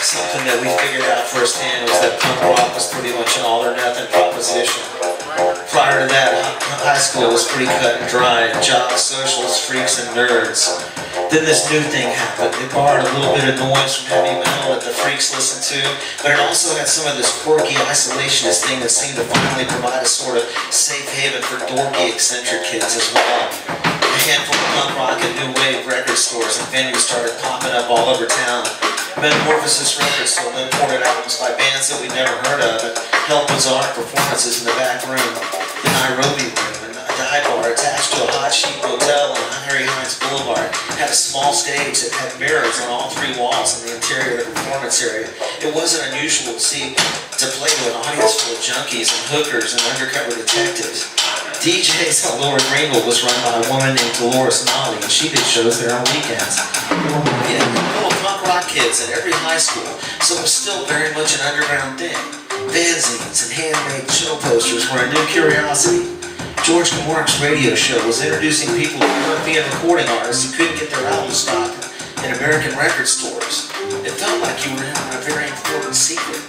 Something that we figured out firsthand was that punk rock was pretty much an all-or-nothing proposition. Prior to that, high school was pretty cut and dry, jocks, socials, freaks, and nerds. Then this new thing happened. It borrowed a little bit of noise from heavy metal that the freaks listened to, but it also had some of this quirky isolationist thing that seemed to finally provide a sort of safe haven for dorky, eccentric kids as well. A handful of punk rock and new wave record stores and venues started popping up all over town. Metamorphosis Records sold imported albums by bands that we'd never heard of and held bizarre performances in the back room, the Nairobi room, and a dive bar attached to a hot chic hotel on Harry Hines Boulevard had a small stage that had mirrors on all three walls in the interior of the performance area. It wasn't unusual to play to an audience full of junkies and hookers and undercover detectives. DJs at Lower Greenville was run by a woman named Dolores Nolly, and she did shows there on weekends. Yeah, full of punk rock kids at every high school, so it was still very much an underground thing. Fanzines and handmade show posters were a new curiosity. George Mark's radio show was introducing people to European recording artists who couldn't get their albums stocked in American record stores. It felt like you were in on a very important secret.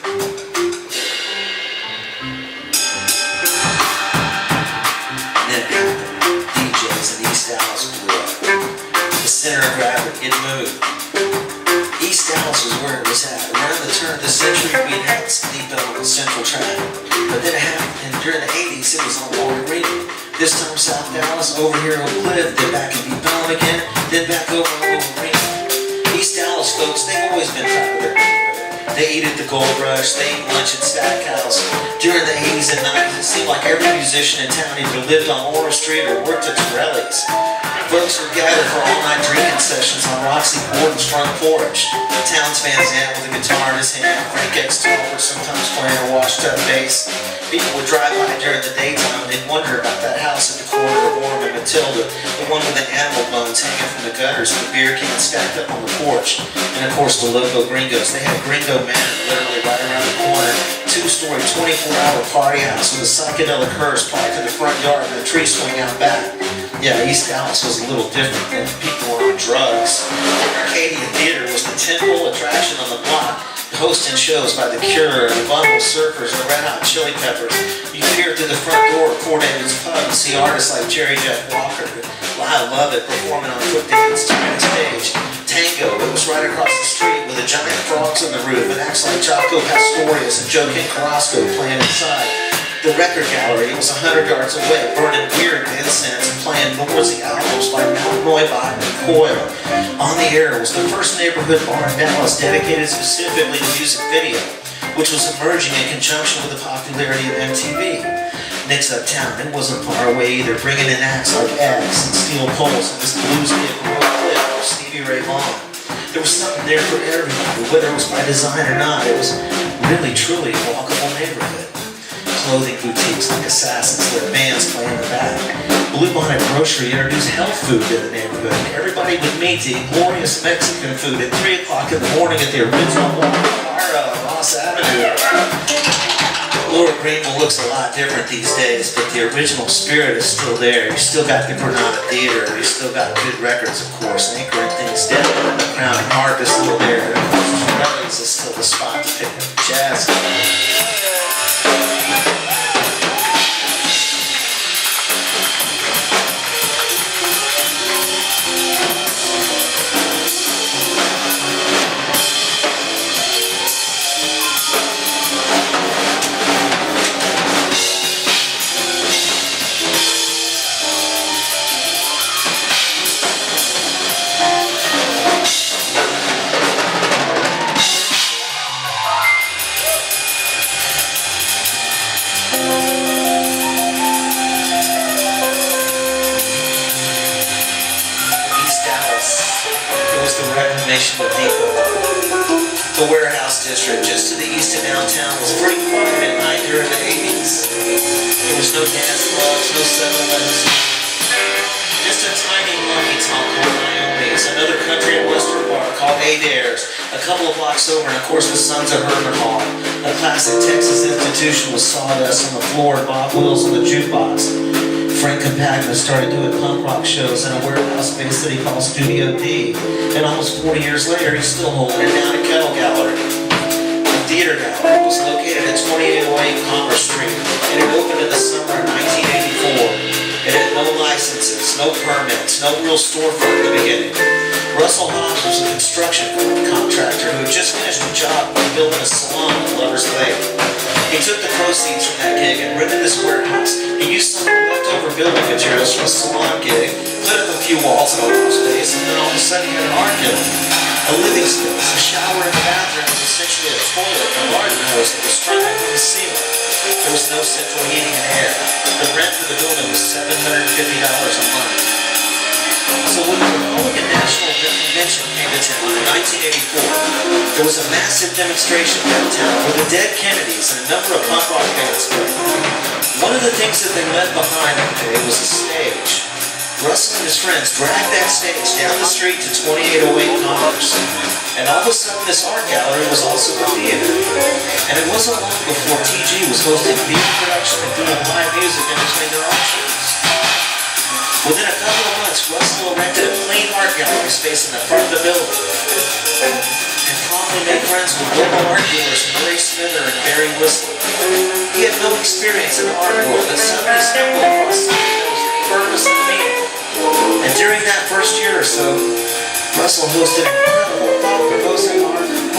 DJs in East Dallas blew up. The center of gravity, it moved. East Dallas was where it was at. Around the turn of the century, we'd had Sleep on Central Track. But then it happened, and during the 80s, it was on Lower Greenville. This time South Dallas, over here on Cliff, then back in Deep Ellum again, then back over on Lower Greenville. East Dallas folks, they've always been proud of their neighborhood. They ate at the Gold Rush, they ate lunch at Stackhouse. During the 80s and 90s, it seemed like every musician in town either lived on Laura Street or worked at Torelli's. Folks would gather for all-night drinking sessions on Roxy Gordon's front porch. Towns Van Zandt with a guitar in his hand, Frank X. Tolbert sometimes playing a washed-up bass. People would drive by during the daytime and they'd wonder about that house at the corner of Orm and Matilda, the one with the animal bones hanging from the gutters and the beer cans stacked up on the porch. And of course the local Gringos. They had Gringo Manor literally right around the corner. Two-story, 24-hour party house with a psychedelic hearse parked in the front yard and a tree swing out back. Yeah, East Dallas was a little different than people were on drugs. The Arcadia Theater was the tentpole attraction on the block, hosting shows by The Cure and the Bundle Surfers and the Red Hot Chili Peppers. You could hear through the front door of Poor David's Pub and see artists like Jerry Jeff Walker, Lyle Lovett performing on Foot David's giant stage. Tango, it was right across the street with the giant frogs on the roof and acts like Jaco Pastorius and Joaquin Carrasco playing inside. The record gallery was 100 yards away, burning weird incense and playing noisy albums by Mount Neubach and Coil. On the Air was the first neighborhood bar in Dallas dedicated specifically to music video, which was emerging in conjunction with the popularity of MTV. Nick's Uptown, it wasn't far away either, bringing in acts like X and Steel Pulse and this blues kid from Oak Cliff or Stevie Ray Vaughan. There was something there for everybody, whether it was by design or not. It was really, truly a walkable neighborhood. Clothing boutiques like Assassins let bands play in the back. Blue Bonnet Grocery introduced health food to the neighborhood. Everybody would meet to eat glorious Mexican food at 3 o'clock in the morning at the original bar on Ross Avenue. Lower Greenville looks a lot different these days, but the original spirit is still there. You still got the Granada Theater, you still got good records, of course, anchoring things down. The Crown and Harp is still there. And of course, Torelli's is still the spot to pick up jazz. Of Depot. The warehouse district just to the east of downtown was pretty quiet at night during the 80s. There was no dance clubs, no 7-Elevens. Just a tiny honky-tonk called Naomi's, another country and western bar called Adair's, a couple of blocks over, and of course the Sons of Herman Hall, a classic Texas institution with sawdust on the floor and Bob Wills on the jukebox. Frank Compagna started doing punk rock shows in a warehouse space that he called Studio D. And almost 40 years later, he's still holding it down at Kettle Gallery. Theater Gallery was located at 2808 Commerce Street, and it opened in the summer of 1984. It had no licenses, no permits, no real storefront at the beginning. Russell Hobbs was a construction contractor who had just finished a job building a salon in Lover's Lake. He took the proceeds from that gig and rented this warehouse. He used some of the leftover building materials from a salon gig, put up a few walls in a wall space, and then all of a sudden he had an art gallery, a living space, a shower in the bathroom, and essentially a toilet and a garden hose that was strung up to the ceiling. There was no central heating and air. The rent for the building was $750 a month. So when the Republican National Convention came to town in 1984, there was a massive demonstration downtown where the Dead Kennedys and a number of punk rock bands played. One of the things that they left behind that day was a stage. Russell and his friends dragged that stage down the street to 2808 Commerce. And all of a sudden this art gallery was also a theater. And it wasn't long before TG was hosting theater production and doing live music in between their art shows. Within a couple of months, Russell erected a plain art gallery space in the front of the building, and promptly made friends with local art dealers Murray Smither and Barry Whistler. He had no experience in the art world, but suddenly stumbled across something that was purpose and meaning. And during that first year or so, Russell hosted incredible,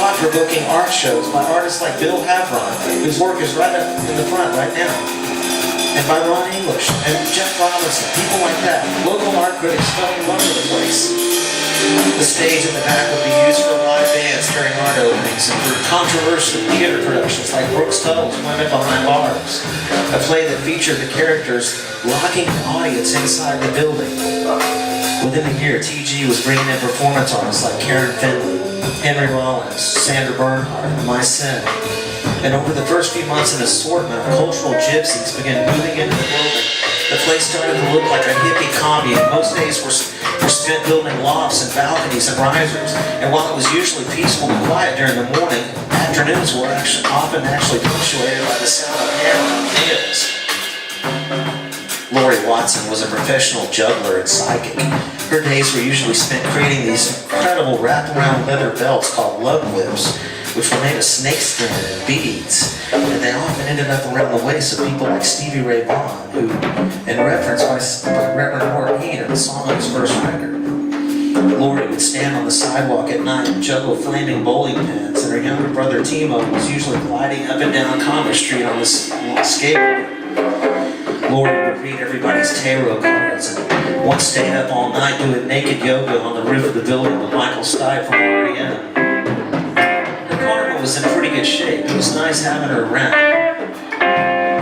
thought-provoking art shows by artists like Bill Havron, whose work is right up in the front right now, and by Ron English and Jeff Robinson, people like that. Local art critics fell in love with the place. The stage in the back would be used for live bands during art openings and for controversial theater productions like Brooks Tuttle's Women Behind Bars, a play that featured the characters locking the audience inside the building. Within a year, TG was bringing in performance artists like Karen Finley, Henry Rollins, Sandra Bernhardt, and myself. And over the first few months, an assortment of cultural gypsies began moving into the building. The place started to look like a hippie commune. Most days were spent building lofts and balconies and risers. And while it was usually peaceful and quiet during the morning, afternoons were often punctuated by the sound of hammer on nails. Lori Watson was a professional juggler and psychic. Her days were usually spent creating these incredible wraparound leather belts called love whips, which were made of snakeskin and beads, and they often ended up around the waist of people like Stevie Ray Vaughan, who, in reference by Reverend Moore Heat, the song of his first record. Lori would stand on the sidewalk at night and juggle flaming bowling pins, and her younger brother Timo was usually gliding up and down Commerce Street on his skateboard. Lori would read everybody's tarot cards, and once stayed up all night doing naked yoga on the roof of the building with Michael Stipe from R.E.M. Was in pretty good shape. It was nice having her around.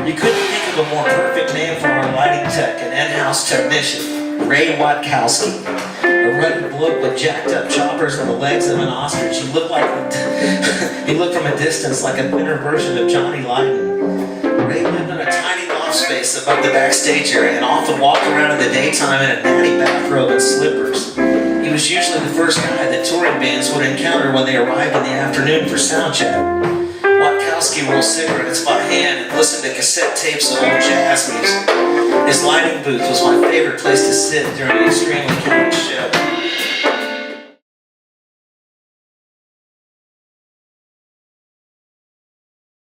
You couldn't think of a more perfect name for our lighting tech and in-house technician, Ray Watkowski. A rugged bloke with jacked up choppers and the legs of an ostrich. He looked from a distance like a thinner version of Johnny Lydon. Ray lived in a tiny loft space above the backstage area and often walked around in the daytime in a natty bathrobe and slippers. He was usually the first guy that touring bands would encounter when they arrived in the afternoon for sound check. Watkowski rolled cigarettes by hand and listened to cassette tapes of old jazz music. His lighting booth was my favorite place to sit during an extremely chaotic show.